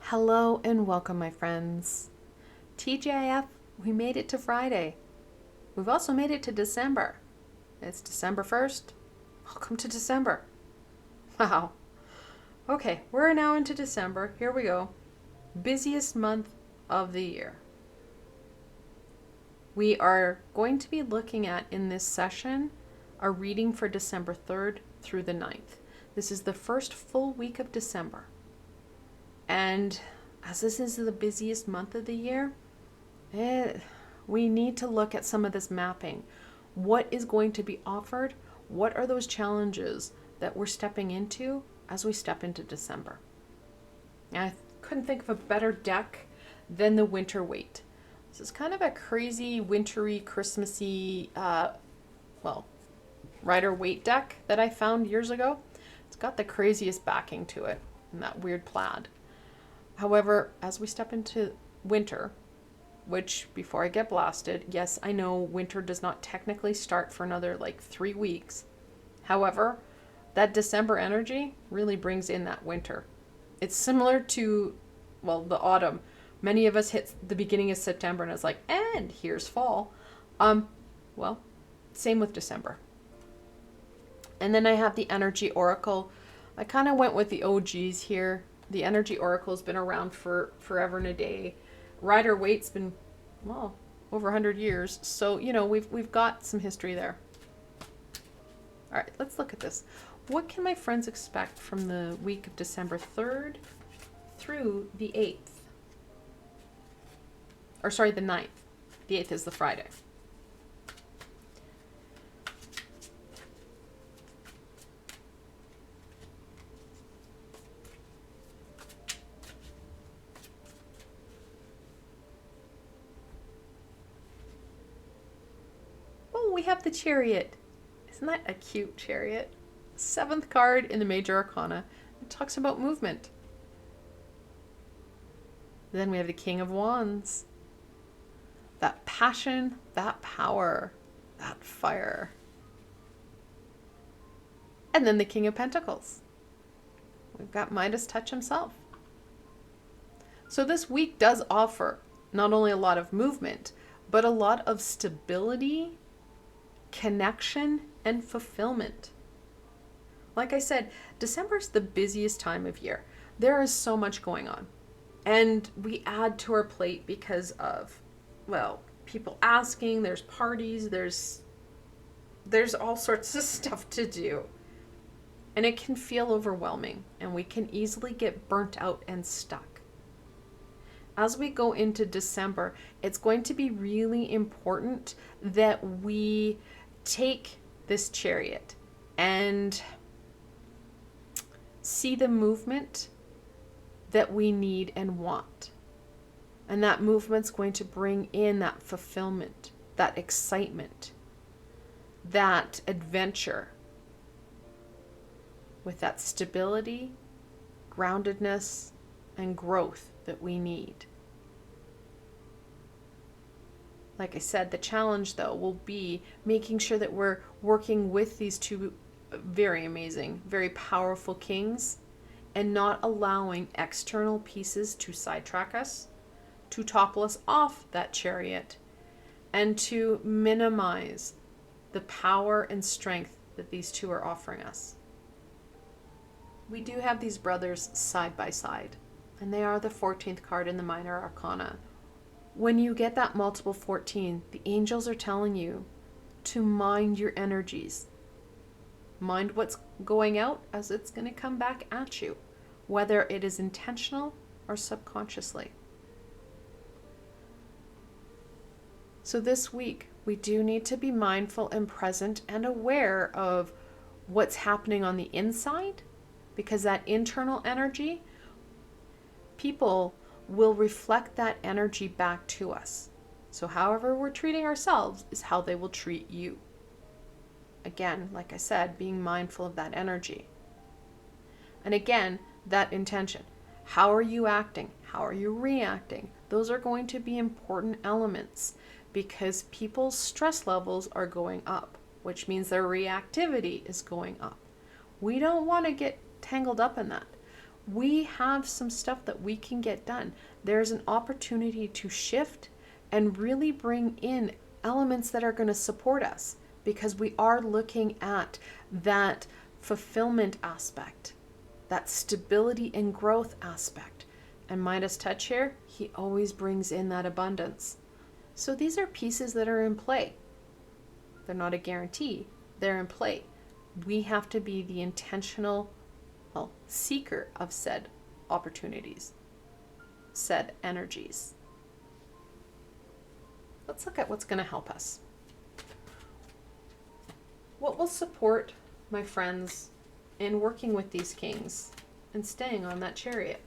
Hello and welcome, my friends. TGIF, we made it to Friday. We've also made it to December. It's December 1st. Welcome to December. Wow. Okay, we're now into December. Here we go. Busiest month of the year. We are going to be looking at, in this session, a reading for December 3rd through the 9th. This is the first full week of December. And as this is the busiest month of the year, we need to look at some of this mapping. What is going to be offered? What are those challenges that we're stepping into as we step into December? And I couldn't think of a better deck than the Winter Waite. This is kind of a crazy, wintry, Christmassy, Rider Waite deck that I found years ago. It's got the craziest backing to it and that weird plaid. However, as we step into winter, which before I get blasted, yes, I know winter does not technically start for another 3 weeks. However, that December energy really brings in that winter. It's similar to, the autumn. Many of us hit the beginning of September and it's like, and here's fall. Same with December. And then I have the Energy Oracle. I kind of went with the OGs here. The Energy Oracle's been around for forever and a day. Rider Waite's been, over 100 years. So, we've got some history there. All right, let's look at this. What can my friends expect from the week of December 3rd through the 8th? The 9th. The 8th is the Friday. We have the Chariot. Isn't that a cute Chariot? 7th card in the Major Arcana. It talks about movement. Then we have the King of Wands. That passion, that power, that fire. And then the King of Pentacles. We've got Midas Touch himself. So this week does offer not only a lot of movement, but a lot of stability, connection, and fulfillment. Like I said, December is the busiest time of year. There is so much going on. And we add to our plate because of, people asking, there's parties, there's all sorts of stuff to do. And it can feel overwhelming, and we can easily get burnt out and stuck. As we go into December, it's going to be really important that we take this Chariot and see the movement that we need and want. And that movement's going to bring in that fulfillment, that excitement, that adventure, with that stability, groundedness, and growth that we need. Like I said, the challenge, though, will be making sure that we're working with these two very amazing, very powerful kings and not allowing external pieces to sidetrack us, to topple us off that Chariot, and to minimize the power and strength that these two are offering us. We do have these brothers side by side, and they are the 14th card in the Minor Arcana. When you get that multiple 14, the angels are telling you to mind your energies. Mind what's going out as it's going to come back at you, whether it is intentional or subconsciously. So this week, we do need to be mindful and present and aware of what's happening on the inside, because that internal energy, people will reflect that energy back to us. So however we're treating ourselves is how they will treat you. Again, like I said, being mindful of that energy. And again, that intention. How are you acting? How are you reacting? Those are going to be important elements because people's stress levels are going up, which means their reactivity is going up. We don't want to get tangled up in that. we have some stuff that we can get done. There's an opportunity to shift and really bring in elements that are going to support us, because we are looking at that fulfillment aspect, that stability and growth aspect. And Midas touch here, he always brings in that abundance. So these are pieces that are in play. They're not a guarantee, they're in play. We have to be the intentional, well, seeker of said opportunities, said energies. Let's look at what's going to help us. What will support my friends in working with these kings and staying on that chariot?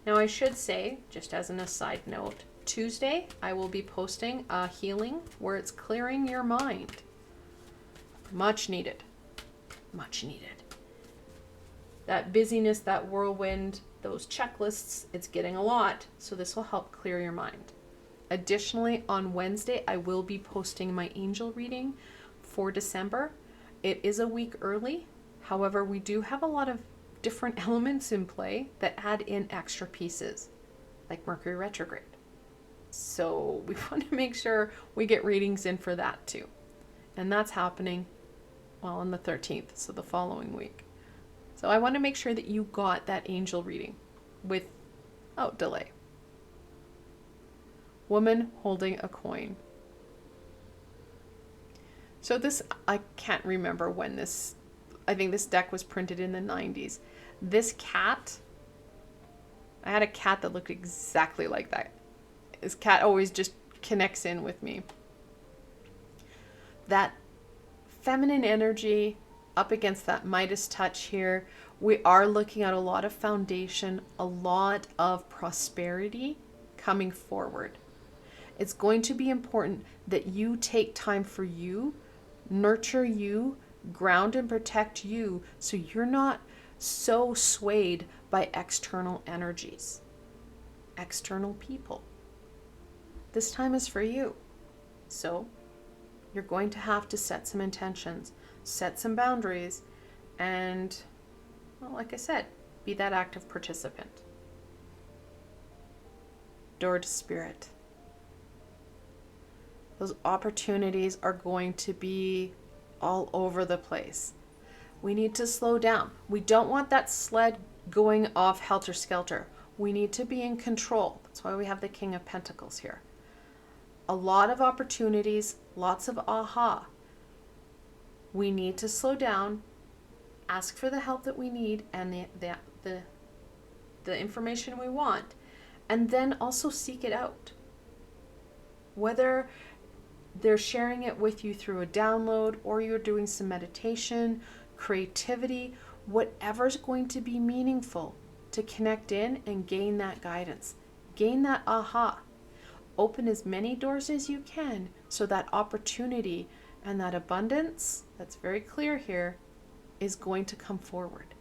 Now, I should say, just as an aside note, Tuesday I will be posting a healing where it's clearing your mind. Much needed. Much needed. That busyness, that whirlwind, those checklists, it's getting a lot. So this will help clear your mind. Additionally, on Wednesday, I will be posting my angel reading for December. It is a week early. However, we do have a lot of different elements in play that add in extra pieces, like Mercury retrograde. So we want to make sure we get readings in for that too. And that's happening, well, on the 13th, so the following week. So I want to make sure that you got that angel reading without delay. Woman holding a coin. So this, I can't remember when this, I think this deck was printed in the 90s. This cat, I had a cat that looked exactly like that. This cat always just connects in with me. That feminine energy up against that Midas touch here. We are looking at a lot of foundation, a lot of prosperity coming forward. It's going to be important that you take time for you, nurture you, ground and protect you, so you're not so swayed by external energies, external people. This time is for you. So you're going to have to set some intentions, set some boundaries, and, well, like I said, be that active participant. Door to spirit. Those opportunities are going to be all over the place. We need to slow down. We don't want that sled going off helter-skelter. We need to be in control. That's why we have the King of Pentacles here. A lot of opportunities, lots of aha. We need to slow down, ask for the help that we need and the information we want, and then also seek it out. Whether they're sharing it with you through a download or you're doing some meditation, creativity, whatever's going to be meaningful to connect in and gain that guidance, gain that aha. Open as many doors as you can so that opportunity and that abundance, that's very clear here, is going to come forward.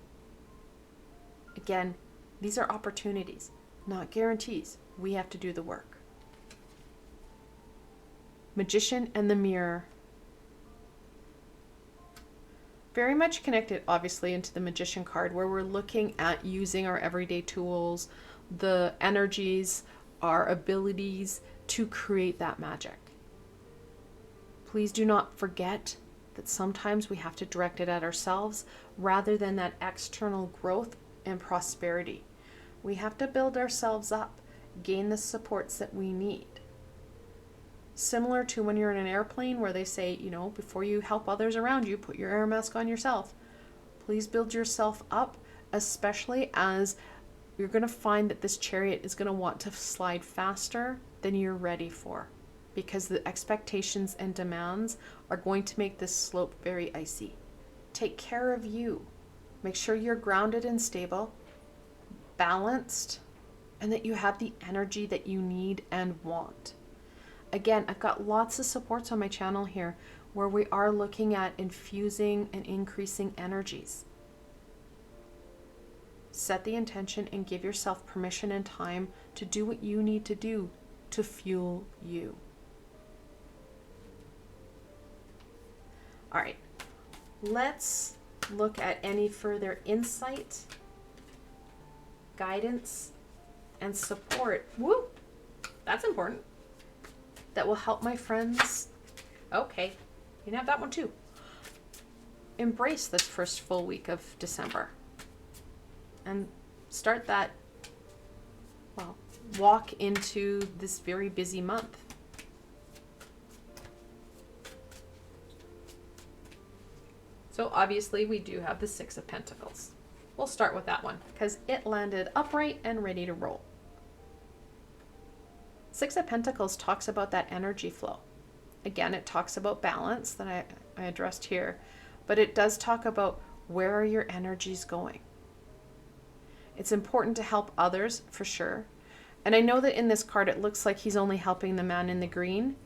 Again, these are opportunities, not guarantees. We have to do the work. Magician and the Mirror. Very much connected, obviously, into the Magician card, where we're looking at using our everyday tools, the energies, our abilities to create that magic. Please do not forget that sometimes we have to direct it at ourselves rather than that external growth and prosperity. We have to build ourselves up, gain the supports that we need. Similar to when you're in an airplane where they say, you know, before you help others around you, put your air mask on yourself. Please build yourself up, especially as you're going to find that this chariot is going to want to slide faster than you're ready for, because the expectations and demands are going to make this slope very icy. Take care of you. Make sure you're grounded and stable, balanced, and that you have the energy that you need and want. Again, I've got lots of supports on my channel here where we are looking at infusing and increasing energies. Set the intention and give yourself permission and time to do what you need to do to fuel you. All right, let's look at any further insight, guidance, and support. Woo! That's important. That will help my friends. Okay, you can have that one too. Embrace this first full week of December. And start that, well, walk into this very busy month. So obviously we do have the Six of Pentacles. We'll start with that one because it landed upright and ready to roll. Six of Pentacles talks about that energy flow. Again, it talks about balance that I addressed here, but it does talk about where are your energies going. It's important to help others for sure. And I know that in this card, it looks like he's only helping the man in the green,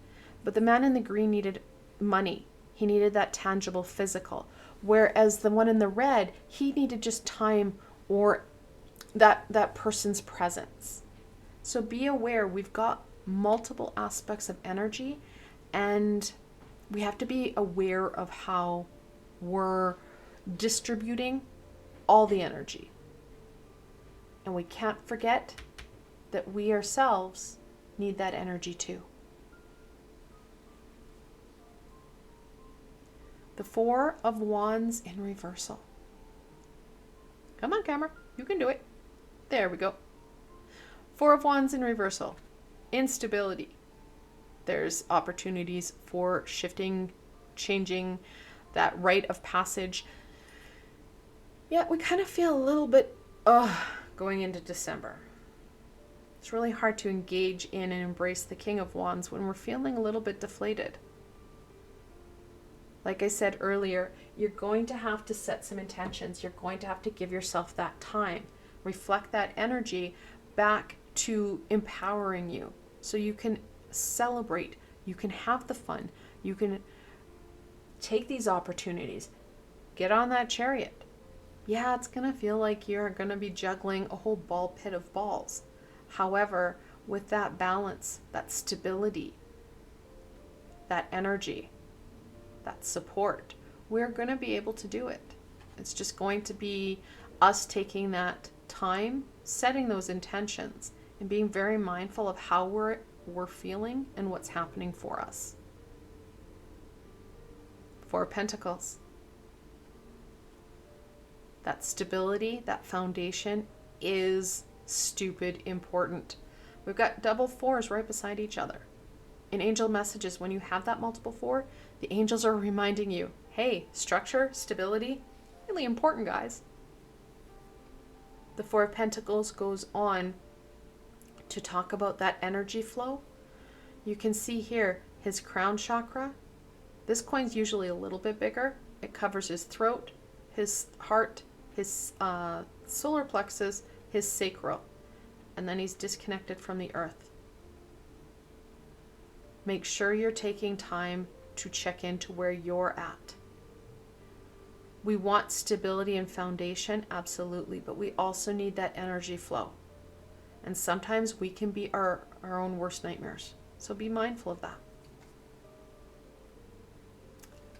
but the man in the green needed money. He needed that tangible physical. Whereas the one in the red, he needed just time or that person's presence. So be aware, we've got multiple aspects of energy and we have to be aware of how we're distributing all the energy. And we can't forget that we ourselves need that energy too. The Four of Wands in reversal. Come on, camera. You can do it. There we go. Four of Wands in reversal. Instability. There's opportunities for shifting, changing, that rite of passage. Yeah, we kind of feel a little bit going into December. It's really hard to engage in and embrace the King of Wands when we're feeling a little bit deflated. Like I said earlier, you're going to have to set some intentions. You're going to have to give yourself that time. Reflect that energy back to empowering you so you can celebrate. You can have the fun. You can take these opportunities. Get on that chariot. Yeah, it's going to feel like you're going to be juggling a whole ball pit of balls. However, with that balance, that stability, that energy, that support, we're going to be able to do it. It's just going to be us taking that time, setting those intentions, and being very mindful of how we're feeling and what's happening for us. Four of Pentacles. That stability, that foundation is stupid important. We've got double fours right beside each other. In angel messages, when you have that multiple four, the angels are reminding you, hey, structure, stability, really important, guys. The Four of Pentacles goes on to talk about that energy flow. You can see here his crown chakra. This coin's usually a little bit bigger. It covers his throat, his heart, his solar plexus, his sacral, and then he's disconnected from the earth. Make sure you're taking time to check into where you're at. We want stability and foundation, absolutely, but we also need that energy flow. And sometimes we can be our own worst nightmares. So be mindful of that.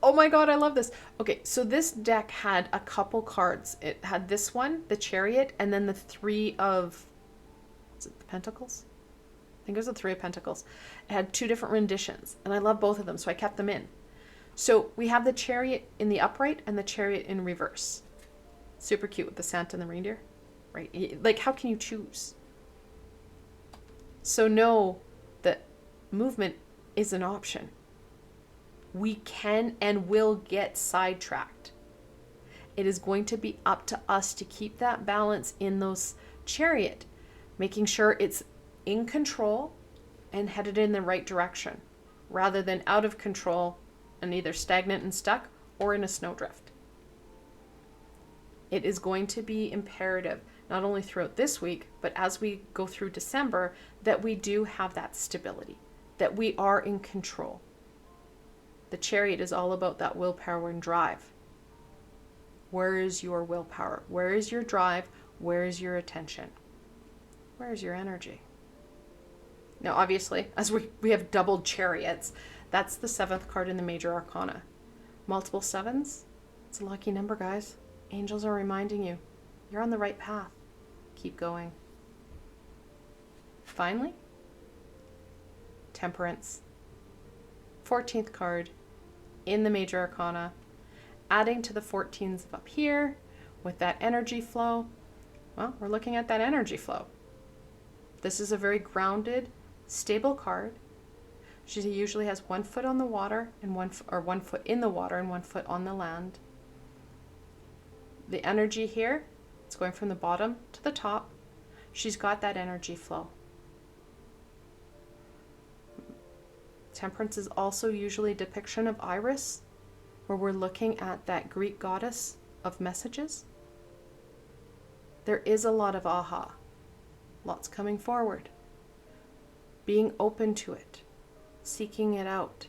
Oh my God, I love this. Okay, so this deck had a couple cards. It had this one, the Chariot, and then the Three of, is it the Pentacles? I think it was the Three of Pentacles. It had two different renditions, and I love both of them, so I kept them in. So we have the Chariot in the upright and the Chariot in reverse. Super cute with the Santa and the reindeer, right? Like, how can you choose? So know that movement is an option. We can and will get sidetracked. It is going to be up to us to keep that balance in those Chariot, making sure it's in control and headed in the right direction, rather than out of control and either stagnant and stuck or in a snowdrift. It is going to be imperative, not only throughout this week, but as we go through December, that we do have that stability, that we are in control. The Chariot is all about that willpower and drive. Where is your willpower? Where is your drive? Where is your attention? Where is your energy? Now, obviously, as we have doubled Chariots, that's the 7th card in the Major Arcana. Multiple sevens, It's a lucky number, guys. Angels are reminding you, you're on the right path. Keep going. Finally, Temperance. 14th card in the Major Arcana, adding to the 14s up here with that energy flow. Well, we're looking at that energy flow. This is a very grounded, stable card. She usually has 1 foot on the water and 1 foot in the water and 1 foot on the land. The energy here, it's going from the bottom to the top. She's got that energy flow. Temperance is also usually a depiction of Iris, where we're looking at that Greek goddess of messages. There is a lot of aha, lots coming forward, being open to it, seeking it out.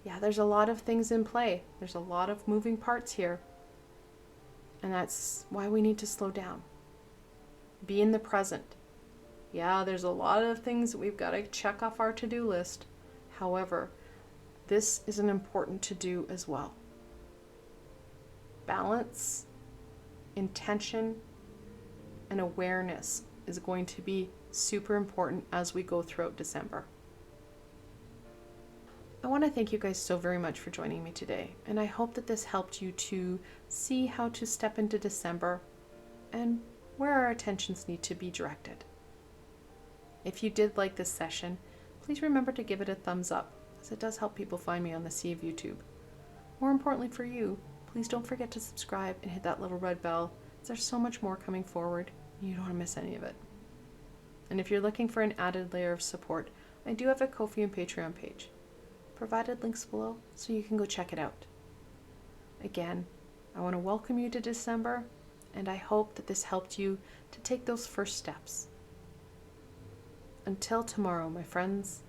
Yeah, there's a lot of things in play. There's a lot of moving parts here. And that's why we need to slow down. Be in the present. Yeah, there's a lot of things that we've got to check off our to-do list. However, this is an important to-do as well. Balance, intention, and awareness is going to be super important as we go throughout December. I want to thank you guys so very much for joining me today, and I hope that this helped you to see how to step into December and where our attentions need to be directed. If you did like this session, please remember to give it a thumbs up, as it does help people find me on the sea of YouTube. More importantly for you, please don't forget to subscribe and hit that little red bell, as there's so much more coming forward, and you don't want to miss any of it. And if you're looking for an added layer of support, I do have a Ko-fi and Patreon page. Provided links below so you can go check it out. Again, I want to welcome you to December, and I hope that this helped you to take those first steps. Until tomorrow, my friends,